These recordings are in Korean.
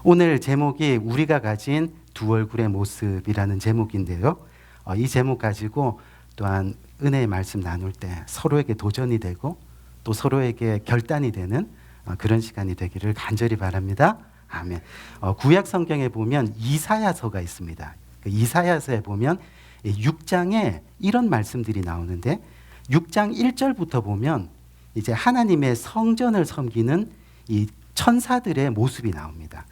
오늘 제목이 우리가 가진 두 얼굴의 모습이라는 제목인데요. 이 제목 가지고 또한 은혜의 말씀 나눌 때 서로에게 도전이 되고 또 서로에게 결단이 되는 그런 시간이 되기를 간절히 바랍니다. 아멘. 구약 성경에 보면 이사야서가 있습니다. 그 이사야서에 보면 6장에 이런 말씀들이 나오는데 6장 1절부터 보면 이제 하나님의 성전을 섬기는 이 천사들의 모습이 나옵니다.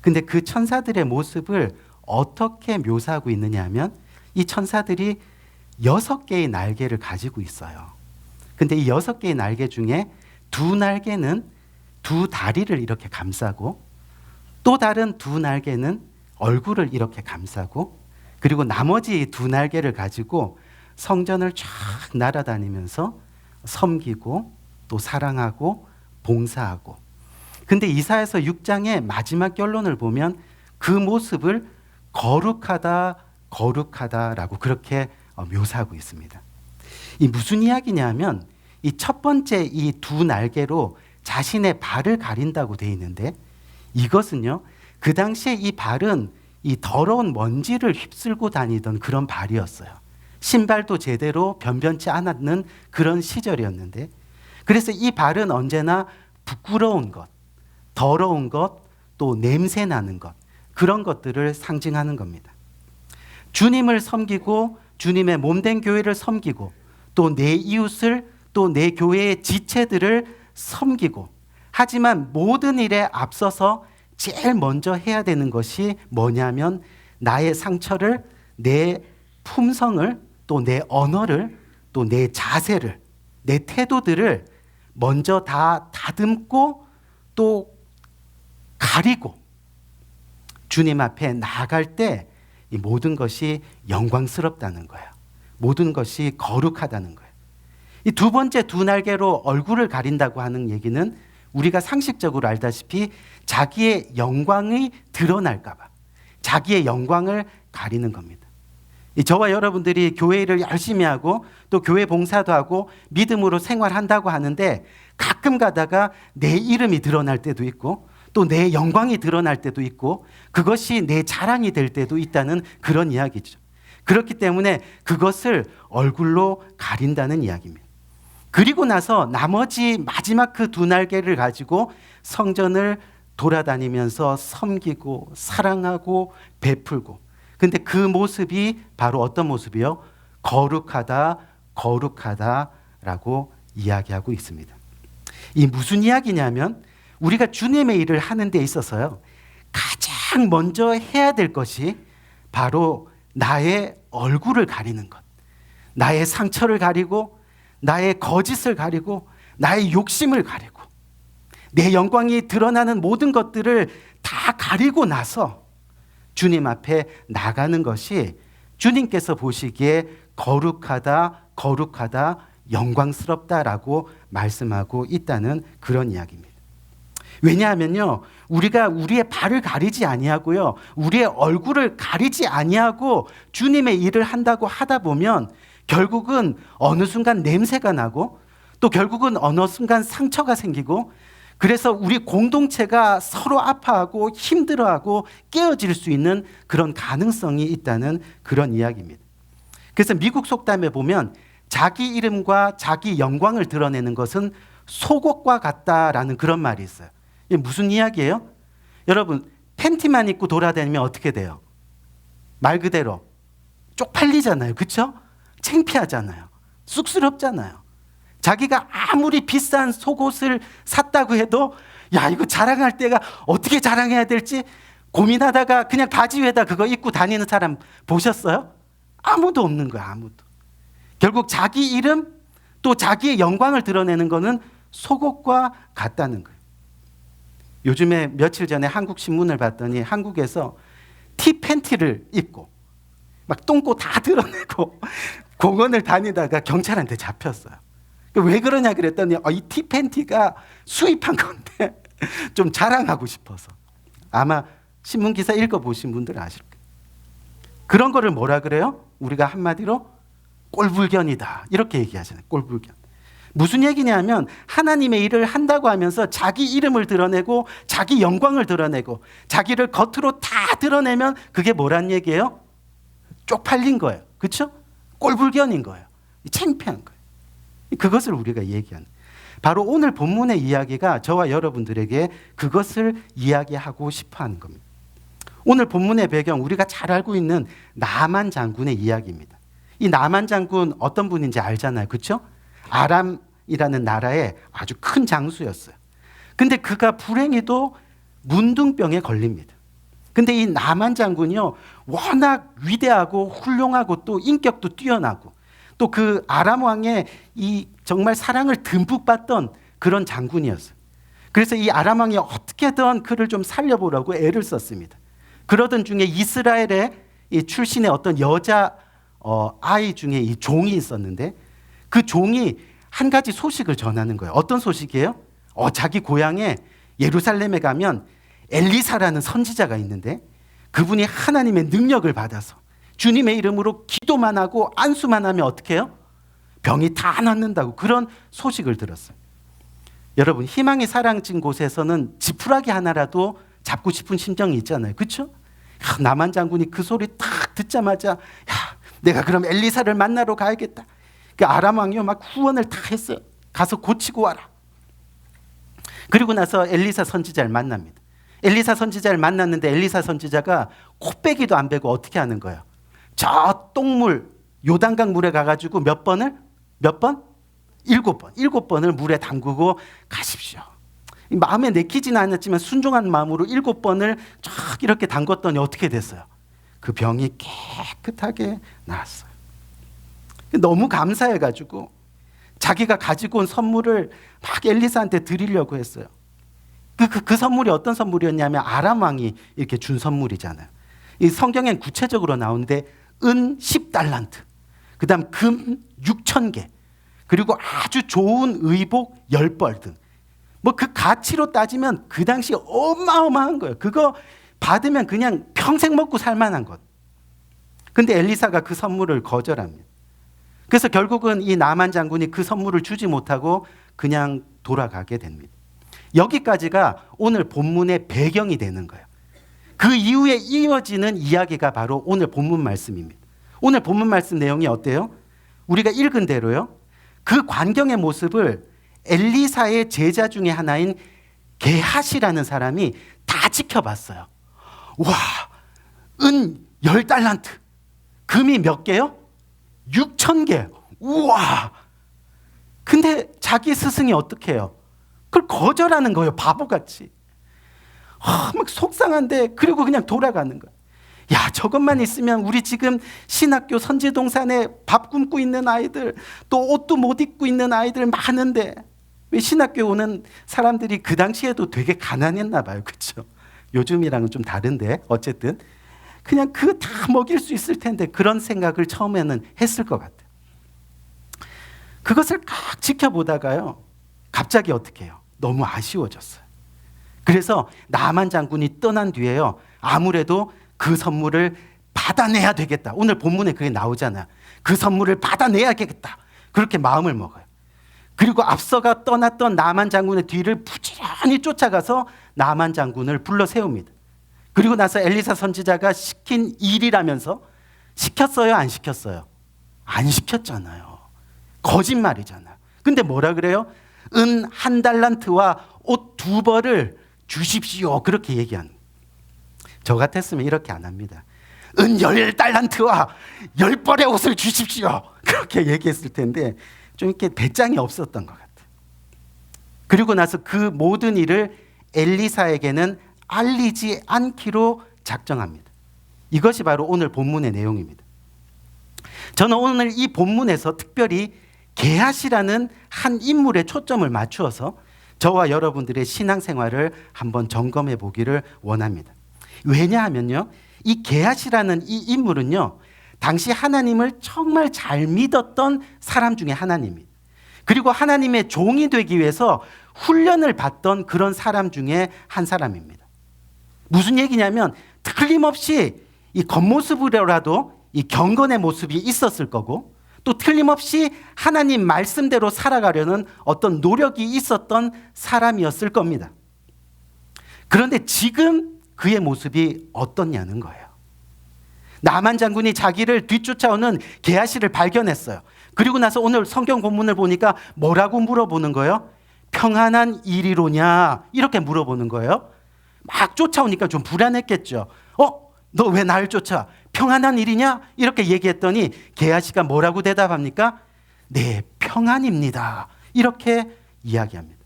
근데 그 천사들의 모습을 어떻게 묘사하고 있느냐 하면 이 천사들이 6개의 날개를 가지고 있어요. 근데 이 6개의 날개 중에 두 날개는 두 다리를 이렇게 감싸고 또 다른 두 날개는 얼굴을 이렇게 감싸고 그리고 나머지 두 날개를 가지고 성전을 쫙 날아다니면서 섬기고 또 사랑하고 봉사하고 근데 이사야서 6장의 마지막 결론을 보면 그 모습을 거룩하다, 거룩하다라고 그렇게 묘사하고 있습니다. 이 무슨 이야기냐면 이 첫 번째 이 두 날개로 자신의 발을 가린다고 되어 있는데 이것은요, 그 당시에 이 발은 이 더러운 먼지를 휩쓸고 다니던 그런 발이었어요. 신발도 제대로 변변치 않았는 그런 시절이었는데 그래서 이 발은 언제나 부끄러운 것, 더러운 것, 또 냄새 나는 것 그런 것들을 상징하는 겁니다. 주님을 섬기고 주님의 몸된 교회를 섬기고 또 내 이웃을 또 내 교회의 지체들을 섬기고 하지만 모든 일에 앞서서 제일 먼저 해야 되는 것이 뭐냐면 나의 상처를 내 품성을 또 내 언어를 또 내 자세를 내 태도들을 먼저 다 다듬고 또 가리고 주님 앞에 나아갈 때 이 모든 것이 영광스럽다는 거예요. 모든 것이 거룩하다는 거예요. 이 두 번째 두 날개로 얼굴을 가린다고 하는 얘기는 우리가 상식적으로 알다시피 자기의 영광이 드러날까 봐 자기의 영광을 가리는 겁니다. 저와 여러분들이 교회 일을 열심히 하고 또 교회 봉사도 하고 믿음으로 생활한다고 하는데 가끔 가다가 내 이름이 드러날 때도 있고 또 내 영광이 드러날 때도 있고 그것이 내 자랑이 될 때도 있다는 그런 이야기죠. 그렇기 때문에 그것을 얼굴로 가린다는 이야기입니다. 그리고 나서 나머지 마지막 그 두 날개를 가지고 성전을 돌아다니면서 섬기고 사랑하고 베풀고 근데 그 모습이 바로 어떤 모습이요? 거룩하다, 거룩하다라고 이야기하고 있습니다. 이 무슨 이야기냐면 우리가 주님의 일을 하는 데 있어서요. 가장 먼저 해야 될 것이 바로 나의 얼굴을 가리는 것. 나의 상처를 가리고 나의 거짓을 가리고 나의 욕심을 가리고 내 영광이 드러나는 모든 것들을 다 가리고 나서 주님 앞에 나가는 것이 주님께서 보시기에 거룩하다, 거룩하다, 영광스럽다라고 말씀하고 있다는 그런 이야기입니다. 왜냐하면요, 우리가 우리의 발을 가리지 아니하고요, 우리의 얼굴을 가리지 아니하고 주님의 일을 한다고 하다 보면 결국은 어느 순간 냄새가 나고 또 결국은 어느 순간 상처가 생기고 그래서 우리 공동체가 서로 아파하고 힘들어하고 깨어질 수 있는 그런 가능성이 있다는 그런 이야기입니다. 그래서 미국 속담에 보면 자기 이름과 자기 영광을 드러내는 것은 속옷과 같다라는 그런 말이 있어요. 이게 무슨 이야기예요? 여러분, 팬티만 입고 돌아다니면 어떻게 돼요? 말 그대로 쪽팔리잖아요. 그렇죠? 창피하잖아요. 쑥스럽잖아요. 자기가 아무리 비싼 속옷을 샀다고 해도 야, 이거 자랑할 때가 어떻게 자랑해야 될지 고민하다가 그냥 바지 위에다 그거 입고 다니는 사람 보셨어요? 아무도 없는 거야. 아무도. 결국 자기 이름 또 자기의 영광을 드러내는 거는 속옷과 같다는 거예요. 요즘에 며칠 전에 한국 신문을 봤더니 한국에서 티 팬티를 입고 막 똥꼬 다 드러내고 공원을 다니다가 경찰한테 잡혔어요. 왜 그러냐 그랬더니 이 티 팬티가 수입한 건데 좀 자랑하고 싶어서. 아마 신문 기사 읽어보신 분들 아실 거예요. 그런 거를 뭐라 그래요? 우리가 한마디로 꼴불견이다 이렇게 얘기하잖아요. 꼴불견. 무슨 얘기냐면 하나님의 일을 한다고 하면서 자기 이름을 드러내고 자기 영광을 드러내고 자기를 겉으로 다 드러내면 그게 뭐란 얘기예요? 쪽팔린 거예요. 그렇죠? 꼴불견인 거예요. 창피한 거예요. 그것을 우리가 얘기하는. 바로 오늘 본문의 이야기가 저와 여러분들에게 그것을 이야기하고 싶어하는 겁니다. 오늘 본문의 배경 우리가 잘 알고 있는 나만 장군의 이야기입니다. 이 나만 장군 어떤 분인지 알잖아요. 그렇죠? 아람이라는 나라의 아주 큰 장수였어요. 근데 그가 불행히도 문둥병에 걸립니다. 근데 이 나만 장군이요, 워낙 위대하고 훌륭하고 또 인격도 뛰어나고 또 그 아람 왕의 이 정말 사랑을 듬뿍 받던 그런 장군이었어요. 그래서 이 아람 왕이 어떻게든 그를 좀 살려보라고 애를 썼습니다. 그러던 중에 이스라엘의 이 출신의 어떤 여자 아이 중에 이 종이 있었는데 그 종이 한 가지 소식을 전하는 거예요. 어떤 소식이에요? 자기 고향에 예루살렘에 가면 엘리사라는 선지자가 있는데 그분이 하나님의 능력을 받아서 주님의 이름으로 기도만 하고 안수만 하면 어떻게 해요? 병이 다 낫는다고 그런 소식을 들었어요. 여러분, 희망이 사랑진 곳에서는 지푸라기 하나라도 잡고 싶은 심정이 있잖아요. 그렇죠? 나만 장군이 그 소리 딱 듣자마자 내가 그럼 엘리사를 만나러 가야겠다. 그 아람 왕이요 막 후원을 다 했어요. 가서 고치고 와라. 그리고 나서 엘리사 선지자를 만납니다. 엘리사 선지자를 만났는데 엘리사 선지자가 코빼기도 안 베고 어떻게 하는 거예요? 저 똥물 요단강 물에 가가지고 몇 번? 7번을 물에 담그고 가십시오. 마음에 내키지는 않았지만 순종한 마음으로 7번을 쫙 이렇게 담궜더니 어떻게 됐어요? 그 병이 깨끗하게 나았어요. 너무 감사해가지고 자기가 가지고 온 선물을 막 엘리사한테 드리려고 했어요. 그 선물이 어떤 선물이었냐면 아람 왕이 이렇게 준 선물이잖아요. 이 성경엔 구체적으로 나오는데 은 10달란트, 그 다음 금 6,000개, 그리고 아주 좋은 의복 10벌 등. 뭐 그 가치로 따지면 그 당시 어마어마한 거예요. 그거 받으면 그냥 평생 먹고 살만한 것. 근데 엘리사가 그 선물을 거절합니다. 그래서 결국은 이 나만 장군이 그 선물을 주지 못하고 그냥 돌아가게 됩니다. 여기까지가 오늘 본문의 배경이 되는 거예요. 그 이후에 이어지는 이야기가 바로 오늘 본문 말씀입니다. 오늘 본문 말씀 내용이 어때요? 우리가 읽은 대로요. 그 광경의 모습을 엘리사의 제자 중에 하나인 게하시라는 사람이 다 지켜봤어요. 와, 은 10달란트. 금이 몇 개요? 6,000개. 우와. 근데 자기 스승이 어떻게 해요? 그걸 거절하는 거예요. 바보같이. 막 속상한데 그리고 그냥 돌아가는 거예요. 야, 저것만 있으면 우리 지금 신학교 선지동산에 밥 굶고 있는 아이들, 또 옷도 못 입고 있는 아이들 많은데 왜 신학교 오는 사람들이 그 당시에도 되게 가난했나 봐요. 그렇죠? 요즘이랑은 좀 다른데 어쨌든 그냥 그 다 먹일 수 있을 텐데 그런 생각을 처음에는 했을 것 같아요. 그것을 딱 지켜보다가요. 갑자기 어떻게 해요? 너무 아쉬워졌어요. 그래서 나만 장군이 떠난 뒤에요. 아무래도 그 선물을 받아내야 되겠다. 오늘 본문에 그게 나오잖아요. 그 선물을 받아내야겠다. 그렇게 마음을 먹어요. 그리고 앞서가 떠났던 나만 장군의 뒤를 부지런히 쫓아가서 나만 장군을 불러 세웁니다. 그리고 나서 엘리사 선지자가 시킨 일이라면서 시켰어요? 안 시켰어요? 안 시켰잖아요. 거짓말이잖아요. 근데 뭐라 그래요? 은 1달란트와 옷 2벌을 주십시오. 그렇게 얘기하는. 저 같았으면 이렇게 안 합니다. 은 10달란트와 10벌의 옷을 주십시오. 그렇게 얘기했을 텐데 좀 이렇게 배짱이 없었던 것 같아요. 그리고 나서 그 모든 일을 엘리사에게는 알리지 않기로 작정합니다. 이것이 바로 오늘 본문의 내용입니다. 저는 오늘 이 본문에서 특별히 게하시라는 한 인물에 초점을 맞추어서 저와 여러분들의 신앙생활을 한번 점검해 보기를 원합니다. 왜냐하면요, 이 게하시라는 이 인물은요, 당시 하나님을 정말 잘 믿었던 사람 중에 하나입니다. 그리고 하나님의 종이 되기 위해서 훈련을 받던 그런 사람 중에 한 사람입니다. 무슨 얘기냐면 틀림없이 이 겉모습으로라도 이 경건의 모습이 있었을 거고 또 틀림없이 하나님 말씀대로 살아가려는 어떤 노력이 있었던 사람이었을 겁니다. 그런데 지금 그의 모습이 어떻냐는 거예요. 나만 장군이 자기를 뒤쫓아오는 게하시를 발견했어요. 그리고 나서 오늘 성경 본문을 보니까 뭐라고 물어보는 거예요? 평안한 일이로냐? 이렇게 물어보는 거예요. 막 쫓아오니까 좀 불안했겠죠. 너 왜 날 쫓아? 평안한 일이냐? 이렇게 얘기했더니 게하시가 뭐라고 대답합니까? 네, 평안입니다. 이렇게 이야기합니다.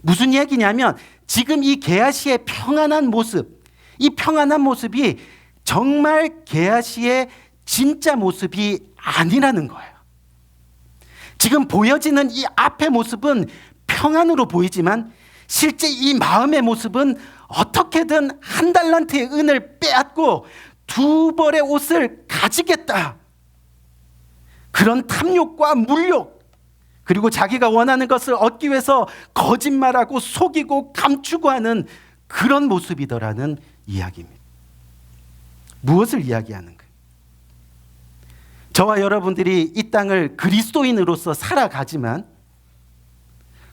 무슨 얘기냐면 지금 이 게하시의 평안한 모습, 이 평안한 모습이 정말 게하시의 진짜 모습이 아니라는 거예요. 지금 보여지는 이 앞의 모습은 평안으로 보이지만 실제 이 마음의 모습은 어떻게든 한 달란트의 은을 빼앗고 두 벌의 옷을 가지겠다. 그런 탐욕과 물욕, 그리고 자기가 원하는 것을 얻기 위해서 거짓말하고 속이고 감추고 하는 그런 모습이더라는 이야기입니다. 무엇을 이야기하는 거예요? 저와 여러분들이 이 땅을 그리스도인으로서 살아가지만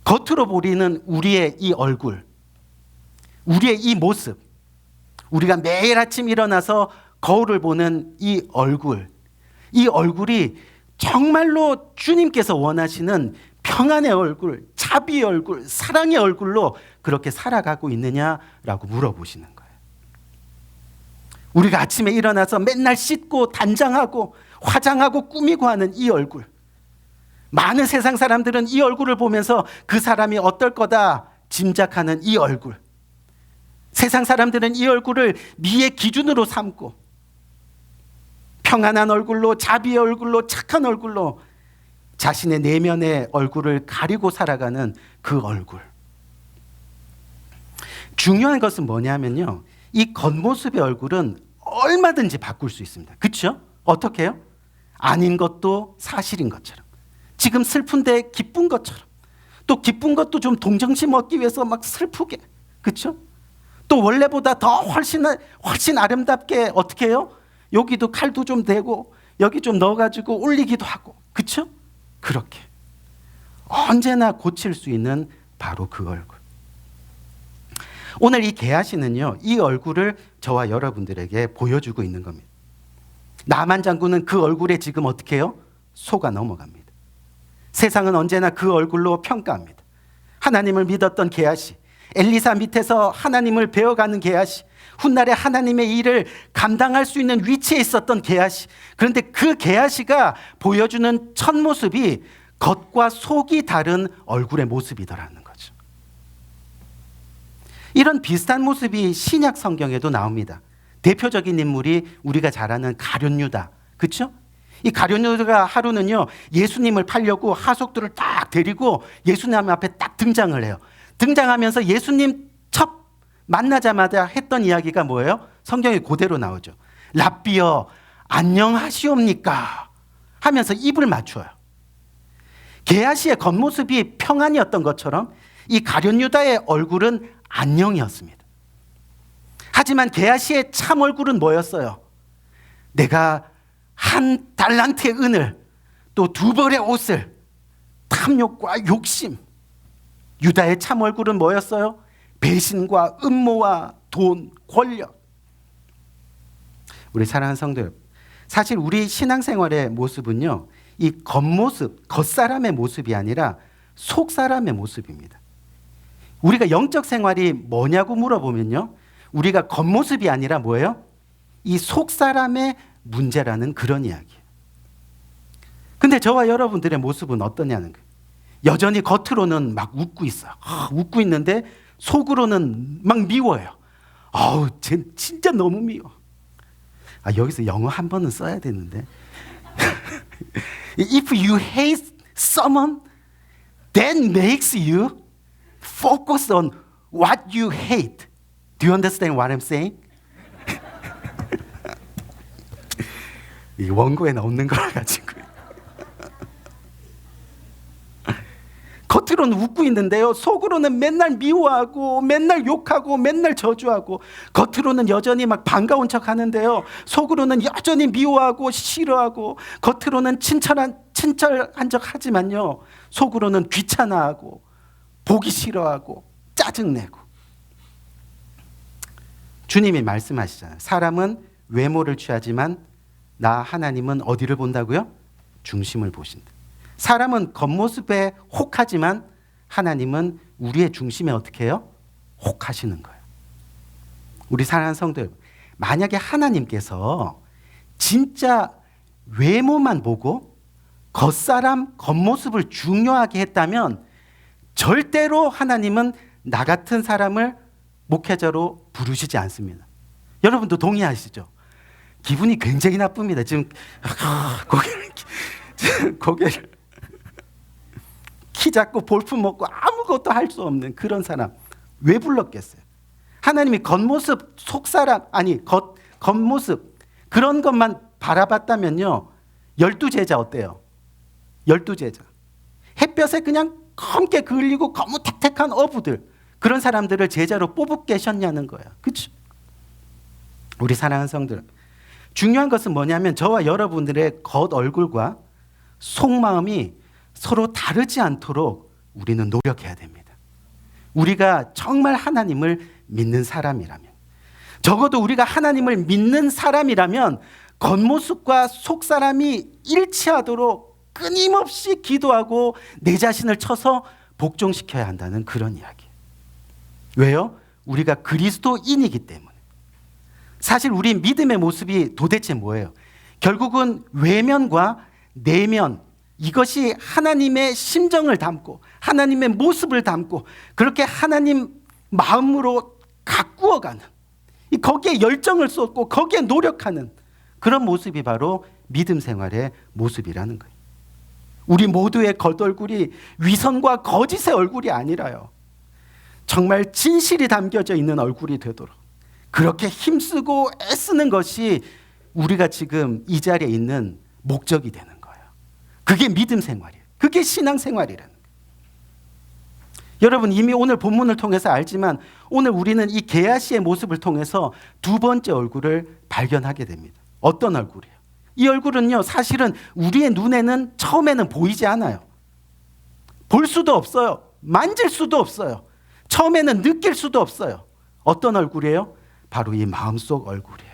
겉으로 보이는 우리의 이 얼굴, 우리의 이 모습, 우리가 매일 아침 일어나서 거울을 보는 이 얼굴이 정말로 주님께서 원하시는 평안의 얼굴, 자비의 얼굴, 사랑의 얼굴로 그렇게 살아가고 있느냐라고 물어보시는 거예요. 우리가 아침에 일어나서 맨날 씻고 단장하고 화장하고 꾸미고 하는 이 얼굴, 많은 세상 사람들은 이 얼굴을 보면서 그 사람이 어떨 거다 짐작하는 이 얼굴, 세상 사람들은 이 얼굴을 미의 기준으로 삼고 평안한 얼굴로, 자비의 얼굴로, 착한 얼굴로 자신의 내면의 얼굴을 가리고 살아가는 그 얼굴. 중요한 것은 뭐냐면요, 이 겉모습의 얼굴은 얼마든지 바꿀 수 있습니다. 그렇죠? 어떻게 해요? 아닌 것도 사실인 것처럼, 지금 슬픈데 기쁜 것처럼, 또 기쁜 것도 좀 동정심 얻기 위해서 막 슬프게, 그렇죠? 또 원래보다 더 훨씬 아름답게 어떻게 해요? 여기도 칼도 좀 대고 여기 좀 넣어가지고 올리기도 하고, 그렇죠? 그렇게 언제나 고칠 수 있는 바로 그 얼굴. 오늘 이 게하시는요, 이 얼굴을 저와 여러분들에게 보여주고 있는 겁니다. 나만 장군은 그 얼굴에 지금 어떻게 해요? 속아 넘어갑니다. 세상은 언제나 그 얼굴로 평가합니다. 하나님을 믿었던 게하시, 엘리사 밑에서 하나님을 배워가는 게하시, 훗날에 하나님의 일을 감당할 수 있는 위치에 있었던 게하시. 그런데 그 게하시가 보여주는 첫 모습이 겉과 속이 다른 얼굴의 모습이더라는 거죠. 이런 비슷한 모습이 신약 성경에도 나옵니다. 대표적인 인물이 우리가 잘 아는 가룟 유다, 그렇죠? 이 가룟 유다가 하루는요, 예수님을 팔려고 하속들을 딱 데리고 예수님 앞에 딱 등장을 해요. 등장하면서 예수님 첫 만나자마자 했던 이야기가 뭐예요? 성경에 그대로 나오죠. 랍비여 안녕하시옵니까? 하면서 입을 맞춰요. 게하시의 겉모습이 평안이었던 것처럼 이 가룟 유다의 얼굴은 안녕이었습니다. 하지만 게하시의 참 얼굴은 뭐였어요? 내가 한 달란트의 은을, 또 두 벌의 옷을, 탐욕과 욕심. 유다의 참 얼굴은 뭐였어요? 배신과 음모와 돈, 권력. 우리 사랑하는 성도 여러분, 사실 우리 신앙생활의 모습은요, 이 겉모습, 겉사람의 모습이 아니라 속사람의 모습입니다. 우리가 영적 생활이 뭐냐고 물어보면요, 우리가 겉모습이 아니라 뭐예요? 이 속사람의 문제라는 그런 이야기예요. 근데 저와 여러분들의 모습은 어떠냐는 거예요. 여전히 겉으로는 막 웃고 있어요. 웃고 있는데 속으로는 막 미워요. 아우, 쟤 진짜 너무 미워. 여기서 영어 한 번은 써야 되는데. If you hate someone, that makes you focus on what you hate. Do you understand what I'm saying? 이 원고에는 없는 거라 가지고. 겉으로는 웃고 있는데요, 속으로는 맨날 미워하고 맨날 욕하고 맨날 저주하고, 겉으로는 여전히 막 반가운 척 하는데요, 속으로는 여전히 미워하고 싫어하고, 겉으로는 친절한 척 하지만요, 속으로는 귀찮아하고 보기 싫어하고 짜증내고. 주님이 말씀하시잖아요. 사람은 외모를 취하지만 나 하나님은 어디를 본다고요? 중심을 보신다. 사람은 겉모습에 혹하지만 하나님은 우리의 중심에 어떻게 해요? 혹하시는 거예요. 우리 사랑하는 성도 여러분, 만약에 하나님께서 진짜 외모만 보고 겉사람, 겉모습을 중요하게 했다면 절대로 하나님은 나 같은 사람을 목회자로 부르시지 않습니다. 여러분도 동의하시죠? 기분이 굉장히 나쁩니다. 지금 고개를 키 작고 볼품 먹고 아무것도 할 수 없는 그런 사람 왜 불렀겠어요? 하나님이 겉모습, 속사람, 아니 겉모습 그런 것만 바라봤다면요, 12제자 어때요? 12제자 햇볕에 그냥 검게 그을리고 거무택택한 어부들, 그런 사람들을 제자로 뽑고 계셨냐는 거예요. 그렇죠? 우리 사랑하는 성들, 중요한 것은 뭐냐면 저와 여러분들의 겉 얼굴과 속마음이 서로 다르지 않도록 우리는 노력해야 됩니다. 우리가 정말 하나님을 믿는 사람이라면, 적어도 우리가 하나님을 믿는 사람이라면 겉모습과 속사람이 일치하도록 끊임없이 기도하고 내 자신을 쳐서 복종시켜야 한다는 그런 이야기. 왜요? 우리가 그리스도인이기 때문에. 사실 우리 믿음의 모습이 도대체 뭐예요? 결국은 외면과 내면, 이것이 하나님의 심정을 담고 하나님의 모습을 담고 그렇게 하나님 마음으로 가꾸어가는, 거기에 열정을 쏟고 거기에 노력하는 그런 모습이 바로 믿음 생활의 모습이라는 거예요. 우리 모두의 겉얼굴이 위선과 거짓의 얼굴이 아니라요, 정말 진실이 담겨져 있는 얼굴이 되도록 그렇게 힘쓰고 애쓰는 것이 우리가 지금 이 자리에 있는 목적이 되는 거예요. 그게 믿음 생활이에요. 그게 신앙 생활이라는 거예요. 여러분 이미 오늘 본문을 통해서 알지만 오늘 우리는 이 게하시의 모습을 통해서 두 번째 얼굴을 발견하게 됩니다. 어떤 얼굴이에요? 이 얼굴은요, 사실은 우리의 눈에는 처음에는 보이지 않아요. 볼 수도 없어요. 만질 수도 없어요. 처음에는 느낄 수도 없어요. 어떤 얼굴이에요? 바로 이 마음속 얼굴이에요.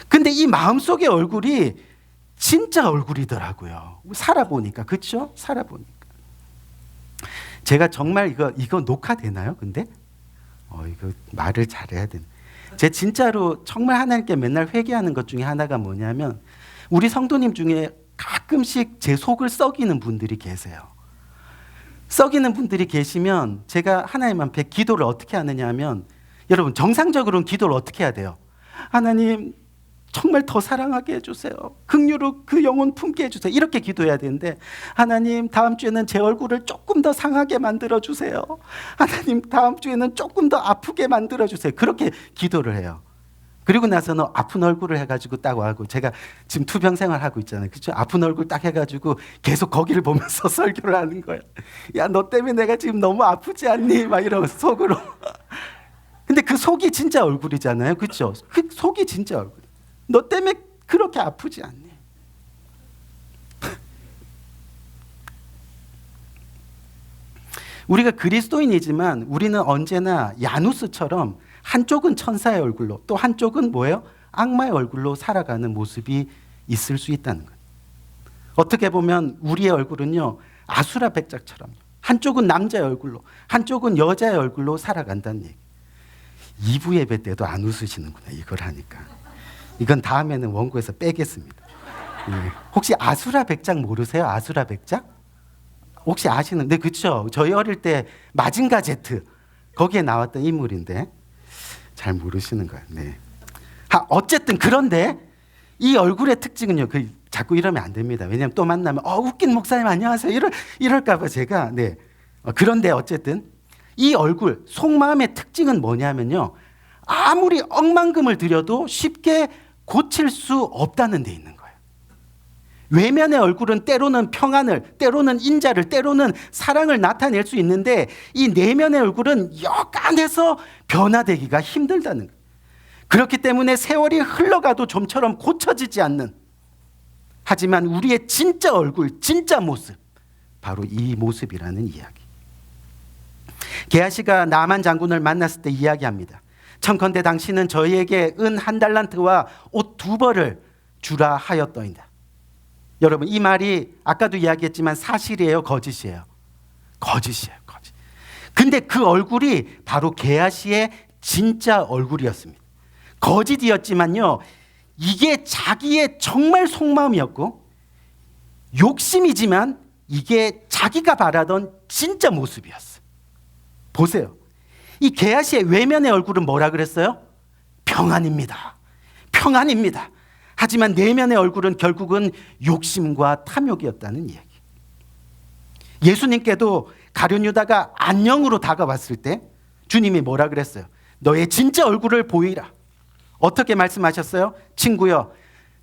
근데 이 마음속의 얼굴이 진짜 얼굴이더라고요. 살아보니까. 그렇죠? 살아보니까. 제가 정말 이거 녹화되나요? 근데 이거 말을 잘해야 되네. 제 진짜로 정말 하나님께 맨날 회개하는 것 중에 하나가 뭐냐면, 우리 성도님 중에 가끔씩 제 속을 썩이는 분들이 계세요. 썩이는 분들이 계시면 제가 하나님 앞에 기도를 어떻게 하느냐 하면, 여러분 정상적으로는 기도를 어떻게 해야 돼요? 하나님 정말 더 사랑하게 해주세요. 긍휼로 그 영혼 품게 해주세요. 이렇게 기도해야 되는데, 하나님 다음 주에는 제 얼굴을 조금 더 상하게 만들어주세요. 하나님 다음 주에는 조금 더 아프게 만들어주세요. 그렇게 기도를 해요. 그리고 나서는 아픈 얼굴을 해가지고 딱 와고, 제가 지금 투병 생활하고 있잖아요. 그렇죠? 아픈 얼굴 딱 해가지고 계속 거기를 보면서 설교를 하는 거예요. 야, 너 때문에 내가 지금 너무 아프지 않니? 막 이러면서 속으로. 근데 그 속이 진짜 얼굴이잖아요. 그렇죠? 그 속이 진짜 얼굴. 너 때문에 그렇게 아프지 않니? 우리가 그리스도인이지만 우리는 언제나 야누스처럼 한쪽은 천사의 얼굴로, 또 한쪽은 뭐예요? 악마의 얼굴로 살아가는 모습이 있을 수 있다는 거예요. 어떻게 보면 우리의 얼굴은요, 아수라 백작처럼 한쪽은 남자의 얼굴로, 한쪽은 여자의 얼굴로 살아간다는 얘기. 2부 예배 때도 안 웃으시는구나, 이걸 하니까. 이건 다음에는 원고에서 빼겠습니다. 예. 혹시 아수라 백작 모르세요? 아수라 백작? 혹시 아시는데? 그렇죠? 저희 어릴 때 마징가 제트 거기에 나왔던 인물인데 잘 모르시는 거예요. 네. 어쨌든 그런데 이 얼굴의 특징은요, 자꾸 이러면 안 됩니다. 왜냐하면 또 만나면 웃긴 목사님 안녕하세요 이럴까봐 제가. 네. 그런데 어쨌든 이 얼굴 속마음의 특징은 뭐냐면요, 아무리 억만금을 들여도 쉽게 고칠 수 없다는 데 있는 거예요. 외면의 얼굴은 때로는 평안을, 때로는 인자를, 때로는 사랑을 나타낼 수 있는데 이 내면의 얼굴은 여간해서 변화되기가 힘들다는 거예요. 그렇기 때문에 세월이 흘러가도 좀처럼 고쳐지지 않는, 하지만 우리의 진짜 얼굴, 진짜 모습, 바로 이 모습이라는 이야기. 게하시가 나만 장군을 만났을 때 이야기합니다. 청컨대 당신은 저희에게 은 1달란트와 옷 2벌을 주라 하였더이다. 여러분, 이 말이 아까도 이야기했지만 사실이에요, 거짓이에요? 거짓이에요, 거짓. 근데 그 얼굴이 바로 게하시의 진짜 얼굴이었습니다. 거짓이었지만요, 이게 자기의 정말 속마음이었고 욕심이지만 이게 자기가 바라던 진짜 모습이었어요. 보세요. 이 게하시의 외면의 얼굴은 뭐라 그랬어요? 평안입니다. 평안입니다. 하지만 내면의 얼굴은 결국은 욕심과 탐욕이었다는 이야기. 예수님께도 가룟 유다가 안녕으로 다가왔을 때 주님이 뭐라 그랬어요? 너의 진짜 얼굴을 보이라. 어떻게 말씀하셨어요? 친구여,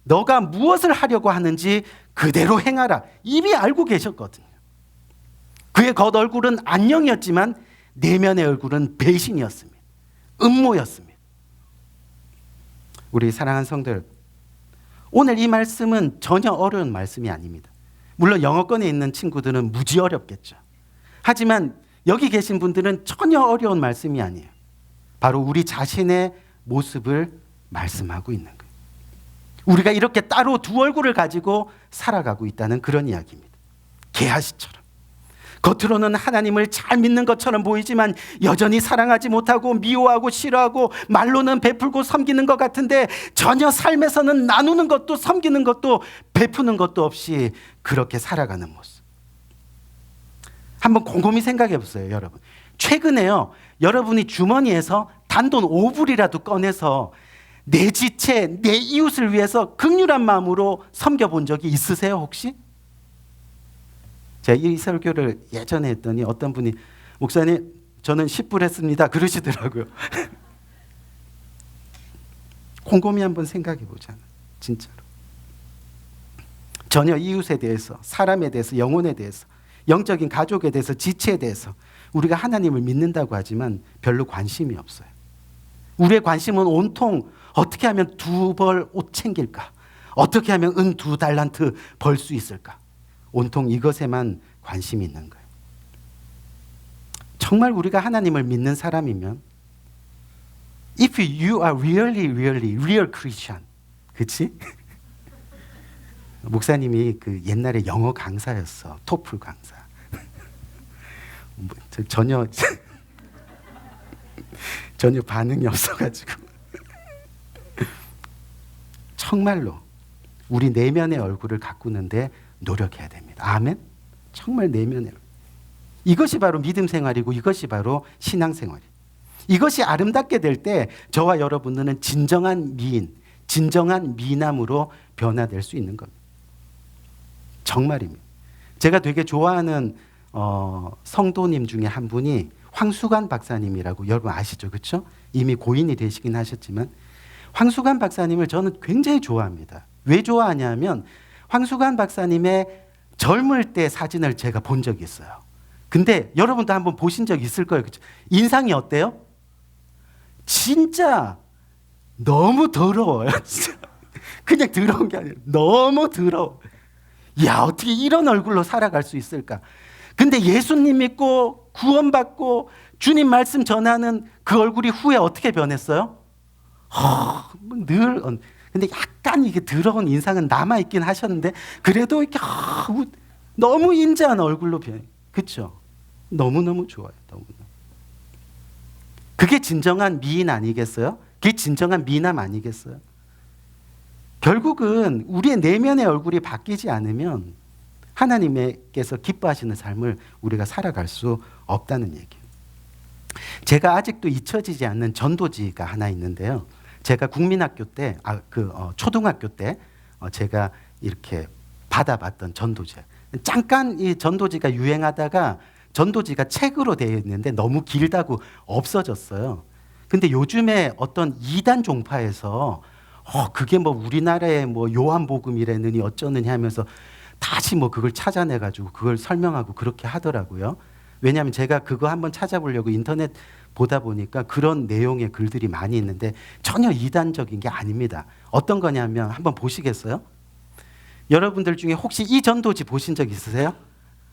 너가 무엇을 하려고 하는지 그대로 행하라. 이미 알고 계셨거든요. 그의 겉얼굴은 안녕이었지만 내면의 얼굴은 배신이었습니다. 음모였습니다. 우리 사랑하는 성도들, 오늘 이 말씀은 전혀 어려운 말씀이 아닙니다. 물론 영어권에 있는 친구들은 무지 어렵겠죠. 하지만 여기 계신 분들은 전혀 어려운 말씀이 아니에요. 바로 우리 자신의 모습을 말씀하고 있는 거예요. 우리가 이렇게 따로 두 얼굴을 가지고 살아가고 있다는 그런 이야기입니다. 게하시처럼 겉으로는 하나님을 잘 믿는 것처럼 보이지만 여전히 사랑하지 못하고 미워하고 싫어하고 말로는 베풀고 섬기는 것 같은데 전혀 삶에서는 나누는 것도 섬기는 것도 베푸는 것도 없이 그렇게 살아가는 모습. 한번 곰곰이 생각해 보세요, 여러분. 최근에요, 여러분이 주머니에서 단돈 5불이라도 꺼내서 내 지체, 내 이웃을 위해서 긍휼한 마음으로 섬겨본 적이 있으세요, 혹시? 제가 이 설교를 예전에 했더니 어떤 분이 목사님, 저는 10불 했습니다 그러시더라고요. 곰곰이 한번 생각해 보잖아요. 진짜로. 전혀 이웃에 대해서, 사람에 대해서, 영혼에 대해서, 영적인 가족에 대해서, 지체에 대해서 우리가 하나님을 믿는다고 하지만 별로 관심이 없어요. 우리의 관심은 온통 어떻게 하면 2벌 옷 챙길까? 어떻게 하면 은 2달란트 벌 수 있을까? 온통 이것에만 관심이 있는 거예요. 정말 우리가 하나님을 믿는 사람이면 If you are really real Christian, 그치? 목사님이 그 옛날에 영어 강사였어. 토플 강사. 전혀 반응이 없어가지고. 정말로 우리 내면의 얼굴을 가꾸는데 노력해야 됩니다. 아멘? 정말 내면의 얼굴. 이것이 바로 믿음 생활이고 이것이 바로 신앙 생활이에요. 이것이 아름답게 될 때 저와 여러분들은 진정한 미인, 진정한 미남으로 변화될 수 있는 겁니다. 정말입니다. 제가 되게 좋아하는 성도님 중에 한 분이 황수관 박사님이라고 여러분 아시죠? 그렇죠? 이미 고인이 되시긴 하셨지만 황수관 박사님을 저는 굉장히 좋아합니다. 왜 좋아하냐면 황수관 박사님의 젊을 때 사진을 제가 본 적이 있어요. 근데 여러분도 한번 보신 적 있을 거예요. 그렇죠? 인상이 어때요? 진짜 너무 더러워요. 진짜. 그냥 더러운 게 아니라 너무 더러워. 야, 어떻게 이런 얼굴로 살아갈 수 있을까? 근데 예수님 믿고 구원받고 주님 말씀 전하는 그 얼굴이 후에 어떻게 변했어요? 늘 근데 약간 이게 더러운 인상은 남아있긴 하셨는데 그래도 이렇게 너무 인자한 얼굴로 변해. 그렇죠? 너무너무 좋아요. 너무너무. 그게 진정한 미인 아니겠어요? 그게 진정한 미남 아니겠어요? 결국은 우리의 내면의 얼굴이 바뀌지 않으면 하나님께서 기뻐하시는 삶을 우리가 살아갈 수 없다는 얘기예요. 제가 아직도 잊혀지지 않는 전도지가 하나 있는데요. 제가 국민학교 때, 초등학교 때 제가 이렇게 받아봤던 전도지. 잠깐 이 전도지가 유행하다가 전도지가 책으로 되어 있는데 너무 길다고 없어졌어요. 근데 요즘에 어떤 이단 종파에서 그게 뭐 우리나라의 뭐 요한복음이라느니 어쩌느니 하면서 다시 뭐 그걸 찾아내가지고 그걸 설명하고 그렇게 하더라고요. 왜냐하면 제가 그거 한번 찾아보려고 인터넷 보다 보니까 그런 내용의 글들이 많이 있는데 전혀 이단적인 게 아닙니다. 어떤 거냐면 한번 보시겠어요? 여러분들 중에 혹시 이 전도지 보신 적 있으세요?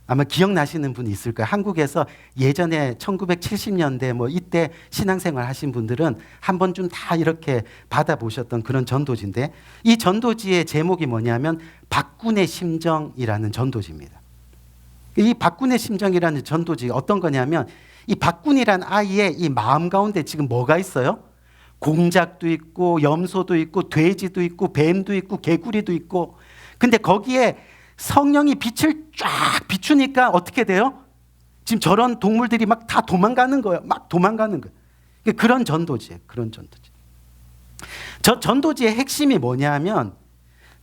아마 기억나시는 분 있을 거예요. 한국에서 예전에 1970년대 뭐 이때 신앙생활 하신 분들은 한 번쯤 다 이렇게 받아보셨던 그런 전도지인데, 이 전도지의 제목이 뭐냐면 박군의 심정이라는 전도지입니다. 이 박군의 심정이라는 전도지 어떤 거냐면, 이 박군이란 아이의 이 마음 가운데 지금 뭐가 있어요? 공작도 있고 염소도 있고 돼지도 있고 뱀도 있고 개구리도 있고, 근데 거기에 성령이 빛을 쫙 비추니까 어떻게 돼요? 지금 저런 동물들이 막 다 도망가는 거예요. 막 도망가는 거예요. 그런 전도지예요. 그런 전도지. 저 전도지의 핵심이 뭐냐면,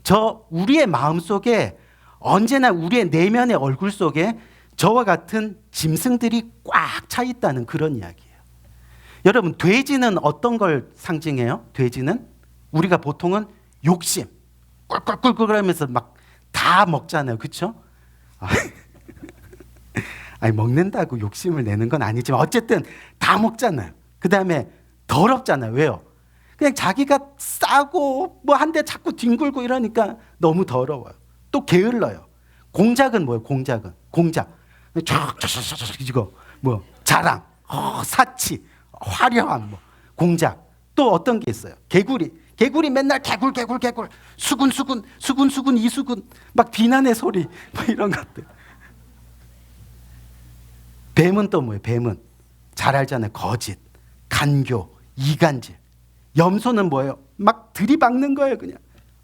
저 우리의 마음 속에 언제나 우리의 내면의 얼굴 속에 저와 같은 짐승들이 꽉 차 있다는 그런 이야기예요. 여러분, 돼지는 어떤 걸 상징해요? 돼지는 우리가 보통은 욕심, 꿀꿀꿀꿀 하면서 막 다 먹잖아요. 그렇죠? 아니, 먹는다고 욕심을 내는 건 아니지만 어쨌든 다 먹잖아요. 그 다음에 더럽잖아요. 왜요? 그냥 자기가 싸고 뭐 한 대 자꾸 뒹굴고 이러니까 너무 더러워요. 또 게을러요. 공작은 뭐예요? 공작. 쫙쫙쫙쫙 이거 뭐 자랑, 사치, 화려함, 뭐 공작. 또 어떤 게 있어요? 개구리 맨날 개굴 수군 이수군 막 비난의 소리 뭐 이런 것들. 뱀은 또 뭐예요? 뱀은 잘 알잖아요. 거짓, 간교, 이간질. 염소는 뭐예요? 막 들이박는 거예요. 그냥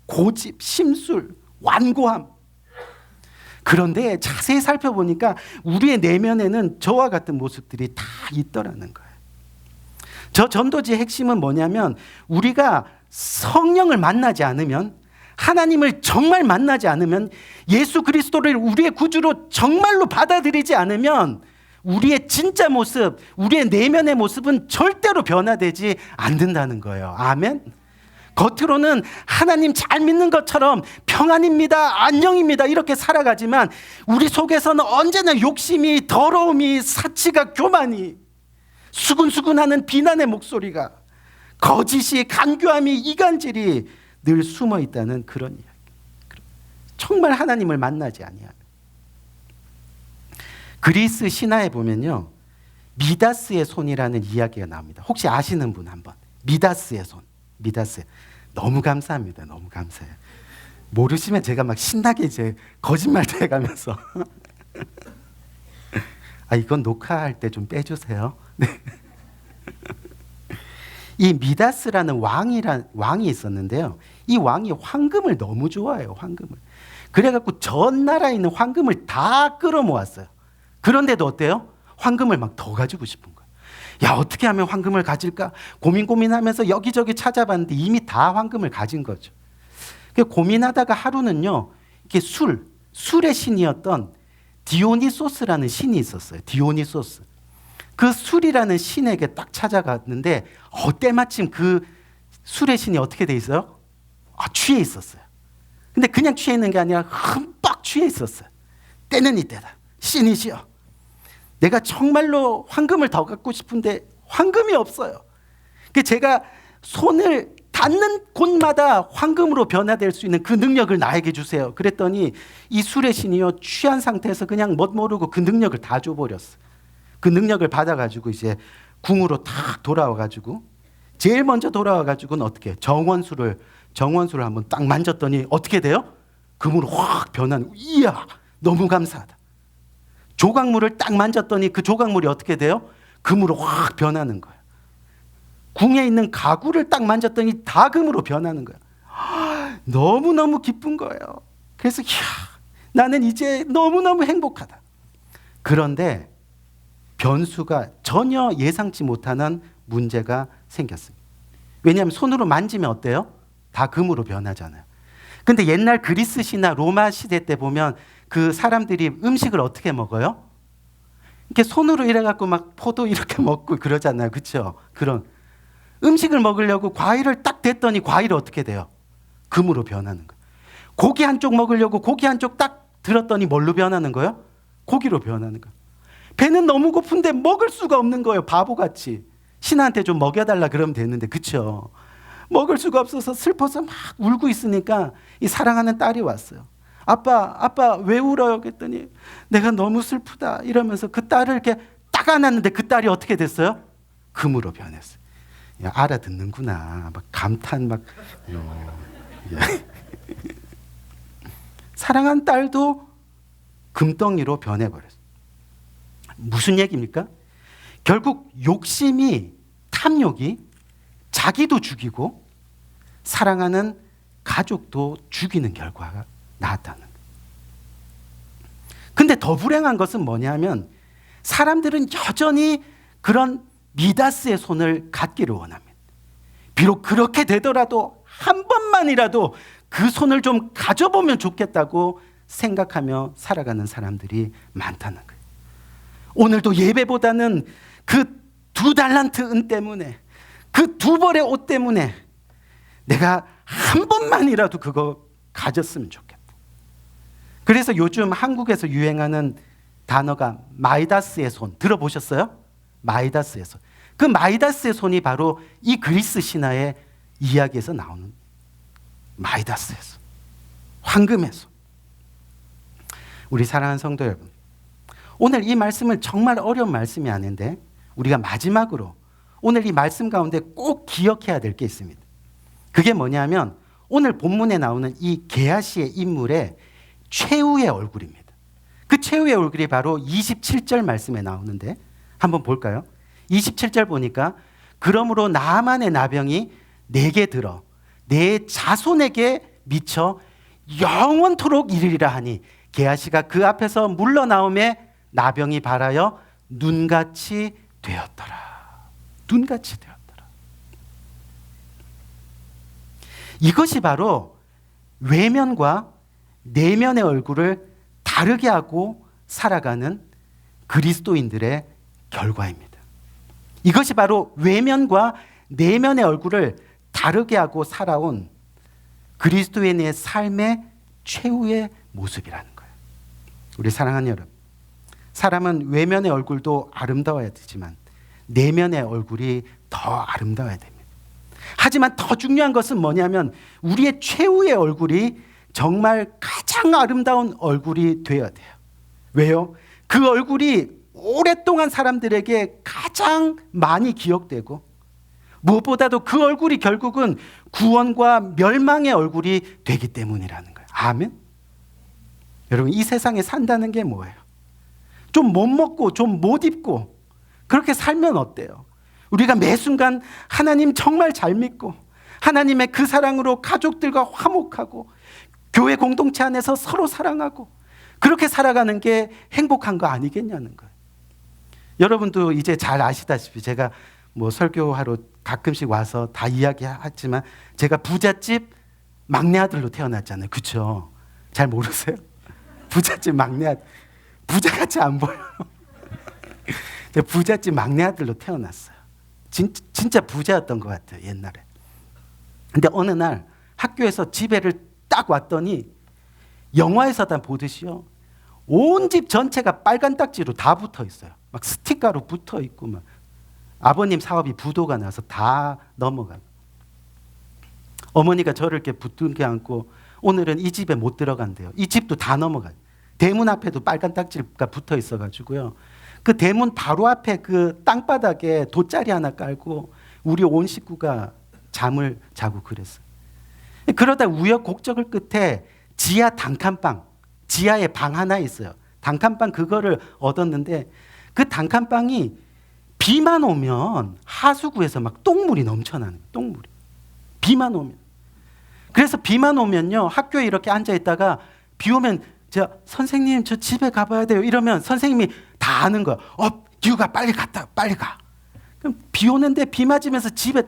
고집, 심술, 완고함. 그런데 자세히 살펴보니까 우리의 내면에는 저와 같은 모습들이 다 있더라는 거예요. 저 전도지의 핵심은 뭐냐면, 우리가 성령을 만나지 않으면, 하나님을 정말 만나지 않으면, 예수 그리스도를 우리의 구주로 정말로 받아들이지 않으면 우리의 진짜 모습, 우리의 내면의 모습은 절대로 변화되지 않는다는 거예요. 아멘. 겉으로는 하나님 잘 믿는 것처럼 평안입니다, 안녕입니다 이렇게 살아가지만 우리 속에서는 언제나 욕심이, 더러움이, 사치가, 교만이, 수군수군하는 비난의 목소리가, 거짓이, 간교함이, 이간질이 늘 숨어 있다는 그런 이야기. 정말 하나님을 만나지 아니하면. 그리스 신화에 보면요, 미다스의 손이라는 이야기가 나옵니다. 혹시 아시는 분 한번. 미다스의 손. 미다스. 너무 감사합니다. 너무 감사해요. 모르시면 제가 막 신나게 이제 거짓말도 해가면서 이건 녹화할 때 좀 빼주세요. 네. 이 미다스라는 왕이 있었는데요. 이 왕이 황금을 너무 좋아해요. 황금을. 그래갖고 전 나라에 있는 황금을 다 끌어모았어요. 그런데도 어때요? 황금을 막 더 가지고 싶은 거예요. 야, 어떻게 하면 황금을 가질까? 고민하면서 여기저기 찾아봤는데 이미 다 황금을 가진 거죠. 고민하다가 하루는요, 이렇게 술의 신이었던 디오니소스라는 신이 있었어요. 디오니소스. 그 술이라는 신에게 딱 찾아갔는데 때마침 그 술의 신이 어떻게 돼 있어요? 취해 있었어요. 근데 그냥 취해 있는 게 아니라 흠뻑 취해 있었어요. 때는 이때다. 신이시여, 내가 정말로 황금을 더 갖고 싶은데 황금이 없어요. 제가 손을 닿는 곳마다 황금으로 변화될 수 있는 그 능력을 나에게 주세요. 그랬더니 이 술의 신이요, 취한 상태에서 그냥 멋 모르고 그 능력을 다 줘버렸어. 그 능력을 받아가지고 이제 궁으로 탁 돌아와가지고, 제일 먼저 돌아와가지고는 어떻게 해요? 정원수를 한번 딱 만졌더니 어떻게 돼요? 금으로 확 변하는. 이야, 너무 감사하다. 조각물을 딱 만졌더니 그 조각물이 어떻게 돼요? 금으로 확 변하는 거예요. 궁에 있는 가구를 딱 만졌더니 다 금으로 변하는 거예요. 너무너무 기쁜 거예요. 그래서 나는 이제 너무너무 행복하다. 그런데 변수가 전혀 예상치 못하는 문제가 생겼습니다. 왜냐하면 손으로 만지면 어때요? 다 금으로 변하잖아요. 근데 옛날 그리스 시나 로마 시대 때 보면 그 사람들이 음식을 어떻게 먹어요? 이렇게 손으로 이래갖고 막 포도 이렇게 먹고 그러잖아요. 그렇죠? 그런 음식을 먹으려고 과일을 딱 댔더니 과일이 어떻게 돼요? 금으로 변하는 거예요. 고기 한쪽 먹으려고 고기 한쪽 딱 들었더니 뭘로 변하는 거예요? 고기로 변하는 거예요. 배는 너무 고픈데 먹을 수가 없는 거예요. 바보같이. 신한테 좀 먹여달라 그러면 되는데, 그렇죠? 먹을 수가 없어서 슬퍼서 막 울고 있으니까 이 사랑하는 딸이 왔어요. 아빠 왜 울어요? 그랬더니 내가 너무 슬프다 이러면서 그 딸을 이렇게 딱 안았는데 그 딸이 어떻게 됐어요? 금으로 변했어요. 야, 알아듣는구나. 막 감탄 막. 사랑한 딸도 금덩이로 변해버렸어요. 무슨 얘기입니까? 결국 욕심이, 탐욕이 자기도 죽이고 사랑하는 가족도 죽이는 결과가 나왔다는 거예요. 근데 더 불행한 것은 뭐냐면 사람들은 여전히 그런 미다스의 손을 갖기를 원합니다. 비록 그렇게 되더라도 한 번만이라도 그 손을 좀 가져보면 좋겠다고 생각하며 살아가는 사람들이 많다는 거예요. 오늘도 예배보다는 그 2달란트 은 때문에, 그 2벌의 옷 때문에 내가 한 번만이라도 그거 가졌으면 좋겠다. 그래서 요즘 한국에서 유행하는 단어가 마이다스의 손, 들어보셨어요? 마이다스의 손. 그 마이다스의 손이 바로 이 그리스 신화의 이야기에서 나오는 마이다스의 손, 황금의 손. 우리 사랑하는 성도 여러분, 오늘 이 말씀은 정말 어려운 말씀이 아닌데 우리가 마지막으로 오늘 이 말씀 가운데 꼭 기억해야 될 게 있습니다. 그게 뭐냐면 오늘 본문에 나오는 이 게하시의 인물의 최후의 얼굴입니다. 그 최후의 얼굴이 바로 27절 말씀에 나오는데 한번 볼까요? 27절 보니까 그러므로 나아만의 나병이 내게 들어 내 자손에게 미쳐 영원토록 이르리라 하니 게하시가 그 앞에서 물러나오매 나병이 발하여 눈같이 되었더라. 눈같이 되었더라. 이것이 바로 외면과 내면의 얼굴을 다르게 하고 살아가는 그리스도인들의 결과입니다. 이것이 바로 외면과 내면의 얼굴을 다르게 하고 살아온 그리스도인의 삶의 최후의 모습이라는 거예요. 우리 사랑하는 여러분, 사람은 외면의 얼굴도 아름다워야 되지만 내면의 얼굴이 더 아름다워야 됩니다. 하지만 더 중요한 것은 뭐냐면 우리의 최후의 얼굴이 정말 가장 아름다운 얼굴이 되어야 돼요. 왜요? 그 얼굴이 오랫동안 사람들에게 가장 많이 기억되고 무엇보다도 그 얼굴이 결국은 구원과 멸망의 얼굴이 되기 때문이라는 거예요. 아멘? 여러분, 이 세상에 산다는 게 뭐예요? 좀 못 먹고 좀 못 입고 그렇게 살면 어때요? 우리가 매 순간 하나님 정말 잘 믿고 하나님의 그 사랑으로 가족들과 화목하고 교회 공동체 안에서 서로 사랑하고 그렇게 살아가는 게 행복한 거 아니겠냐는 거예요. 여러분도 이제 잘 아시다시피 제가 뭐 설교하러 가끔씩 와서 다 이야기하지만 제가 부잣집 막내 아들로 태어났잖아요. 그렇죠? 잘 모르세요? 부잣집 막내 아들. 부자같이 안 보여요. 제가 부잣집 막내 아들로 태어났어요. 진짜 부자였던 것 같아요, 옛날에. 근데 어느 날 학교에서 집에를 딱 왔더니 영화에서 다 보듯이요. 온 집 전체가 빨간 딱지로 다 붙어 있어요. 막 스티커로 붙어 있고 막 아버님 사업이 부도가 나서 다 넘어가고. 어머니가 저를 이렇게 붙들게 안고 오늘은 이 집에 못 들어간대요. 이 집도 다 넘어가요. 대문 앞에도 빨간 딱지가 붙어 있어가지고요. 그 대문 바로 앞에 그 땅바닥에 돗자리 하나 깔고 우리 온 식구가 잠을 자고 그랬어요. 그러다 우여곡절 끝에 지하 단칸방, 지하에 방 하나 있어요. 단칸방 그거를 얻었는데 그 단칸방이 비만 오면 하수구에서 막 똥물이 넘쳐나는 거예요. 똥물이. 비만 오면. 그래서 비만 오면요. 학교에 이렇게 앉아 있다가 비 오면 선생님 저 집에 가봐야 돼요. 이러면 선생님이 다 아는 거야. 기우가 빨리 갔다 빨리 가. 그럼 비 오는데 비 맞으면서 집에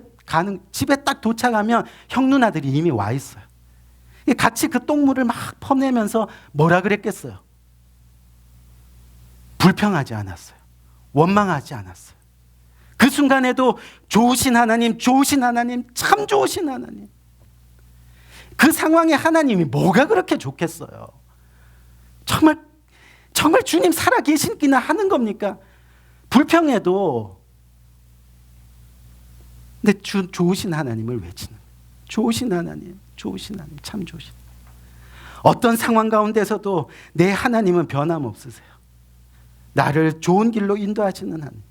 딱 도착하면 형 누나들이 이미 와 있어요. 같이 그 똥물을 막 퍼내면서 뭐라 그랬겠어요? 불평하지 않았어요. 원망하지 않았어요. 그 순간에도 좋으신 하나님, 좋으신 하나님, 참 좋으신 하나님. 그 상황에 하나님이 뭐가 그렇게 좋겠어요? 정말 주님 살아계신기나 하는 겁니까? 불평해도 근데 좋으신 하나님을 외치는, 좋으신 하나님, 좋으신 하나님, 참 좋으신. 어떤 상황 가운데서도 내 하나님은 변함없으세요. 나를 좋은 길로 인도하시는 하나님.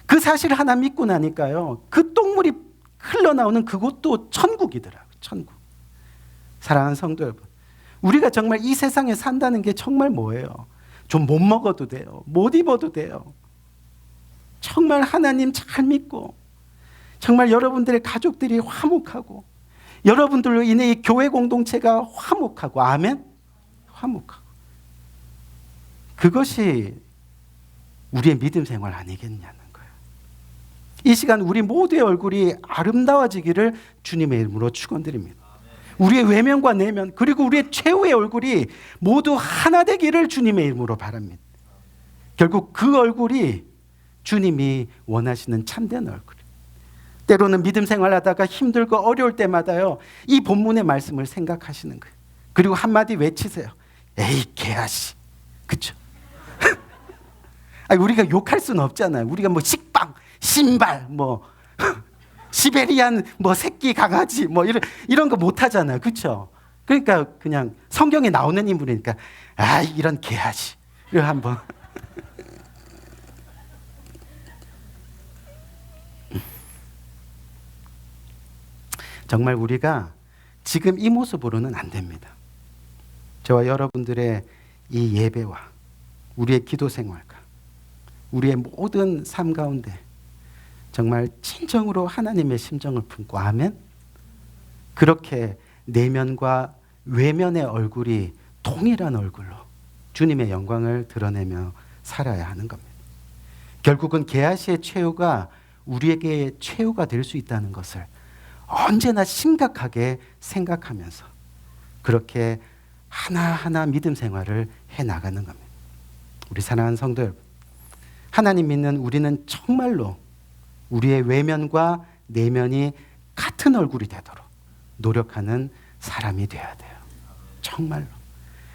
그 사실 하나 믿고 나니까요, 그 똥물이 흘러나오는 그곳도 천국이더라고요. 천국. 사랑하는 성도 여러분, 우리가 정말 이 세상에 산다는 게 정말 뭐예요? 좀 못 먹어도 돼요. 못 입어도 돼요. 정말 하나님 잘 믿고, 정말 여러분들의 가족들이 화목하고, 여러분들로 인해 이 교회 공동체가 화목하고, 아멘? 화목하고. 그것이 우리의 믿음 생활 아니겠냐는 거예요. 이 시간 우리 모두의 얼굴이 아름다워지기를 주님의 이름으로 축원드립니다. 우리의 외면과 내면, 그리고 우리의 최후의 얼굴이 모두 하나 되기를 주님의 이름으로 바랍니다. 결국 그 얼굴이 주님이 원하시는 참된 얼굴. 때로는 믿음 생활하다가 힘들고 어려울 때마다요, 이 본문의 말씀을 생각하시는 거예요. 그리고 한마디 외치세요. 에이 개아씨. 그렇죠? 우리가 욕할 수는 없잖아요. 우리가 뭐 식빵, 신발, 뭐 시베리안 뭐 새끼 강아지 뭐 이런 거 못 하잖아요. 그렇죠? 그러니까 그냥 성경에 나오는 인물이니까 아 이런 개아씨. 이거 한번 정말 우리가 지금 이 모습으로는 안 됩니다. 저와 여러분들의 이 예배와 우리의 기도 생활과 우리의 모든 삶 가운데 정말 진정으로 하나님의 심정을 품고, 아멘? 그렇게 내면과 외면의 얼굴이 동일한 얼굴로 주님의 영광을 드러내며 살아야 하는 겁니다. 결국은 게하시의 최후가 우리에게 최후가 될 수 있다는 것을 언제나 심각하게 생각하면서 그렇게 하나하나 믿음 생활을 해나가는 겁니다. 우리 사랑하는 성도 여러분, 하나님 믿는 우리는 정말로 우리의 외면과 내면이 같은 얼굴이 되도록 노력하는 사람이 되어야 돼요. 정말로.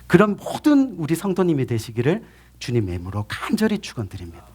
그런 모든 우리 성도님이 되시기를 주님의 이름으로 간절히 축원드립니다.